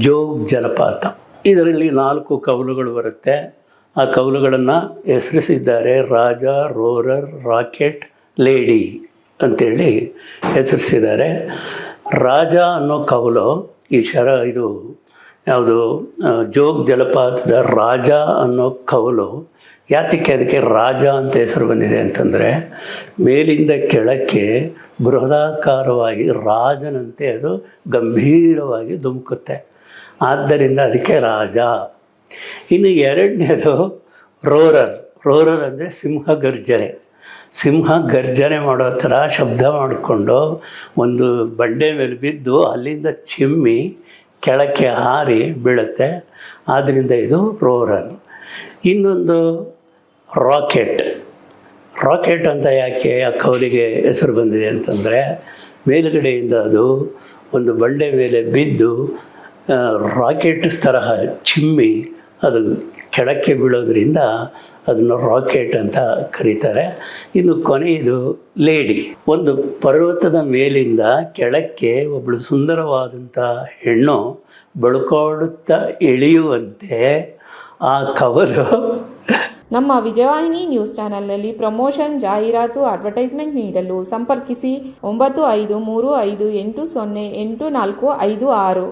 ಜೋಗ್ ಜಲಪಾತ. ಇದರಲ್ಲಿ 4 ಕವಲುಗಳು ಬರುತ್ತೆ. ಆ ಕವಲುಗಳನ್ನು ಹೆಸರಿಸಿದ್ದಾರೆ ರಾಜ, ರೋರರ್, ರಾಕೆಟ್, ಲೇಡಿ ಅಂತೇಳಿ ಹೆಸರಿಸಿದ್ದಾರೆ. ರಾಜ ಅನ್ನೋ ಕವಲು ಇದು ಯಾವುದು ಜೋಗ್ ಜಲಪಾತದ ರಾಜ ಅನ್ನೋ ಕವಲು ಯಾತಕ್ಕೆ ಅದಕ್ಕೆ ರಾಜ ಅಂತ ಹೆಸರು ಬಂದಿದೆ ಅಂತಂದರೆ, ಮೇಲಿಂದ ಕೆಳಕ್ಕೆ ಬೃಹದಾಕಾರವಾಗಿ ರಾಜನಂತೆ ಅದು ಗಂಭೀರವಾಗಿ ಧುಮುಕುತ್ತೆ. ಆದ್ದರಿಂದ ಅದಕ್ಕೆ ರಾಜ. ಇನ್ನು ಎರಡನೇದು ರೋರರ್ ಅಂದರೆ ಸಿಂಹ ಗರ್ಜನೆ ಮಾಡೋ ಥರ ಶಬ್ದ ಮಾಡಿಕೊಂಡು ಒಂದು ಬಂಡೆ ಮೇಲೆ ಬಿದ್ದು ಅಲ್ಲಿಂದ ಚಿಮ್ಮಿ ಕೆಳಕ್ಕೆ ಹಾರಿ ಬೀಳುತ್ತೆ. ಆದ್ದರಿಂದ ಇದು ರೋರರ್. ಇನ್ನೊಂದು ರಾಕೆಟ್ ಅಂತ ಯಾಕೆ ಆ ಕವಲಿಗೆ ಹೆಸರು ಬಂದಿದೆ ಅಂತಂದರೆ, ಮೇಲುಗಡೆಯಿಂದ ಅದು ಒಂದು ಬಂಡೆ ಮೇಲೆ ಬಿದ್ದು ರಾಕೆಟ್ ತರಹ ಚಿಮ್ಮಿ ಅದು ಕೆಳಕ್ಕೆ ಬೀಳೋದ್ರಿಂದ ಅದನ್ನು ರಾಕೆಟ್ ಅಂತ ಕರೀತಾರೆ. ಇನ್ನು ಕೊನೆಯದು ಲೇಡಿ. ಒಂದು ಪರ್ವತದ ಮೇಲಿಂದ ಕೆಳಕ್ಕೆ ಒಬ್ಬಳು ಸುಂದರವಾದಂಥ ಹೆಣ್ಣು ಬಳ್ಕೊಳ್ಳುತ್ತಾ ಇಳಿಯುವಂತೆ ಆ ಕವಲು. ನಮ್ಮ ವಿಜಯವಾಹಿನಿ ನ್ಯೂಸ್ ಚಾನೆಲ್ನಲ್ಲಿ ಪ್ರಮೋಷನ್, ಜಾಹೀರಾತು, ಅಡ್ವರ್ಟೈಸ್ಮೆಂಟ್ ನೀಡಲು ಸಂಪರ್ಕಿಸಿ 9535808456.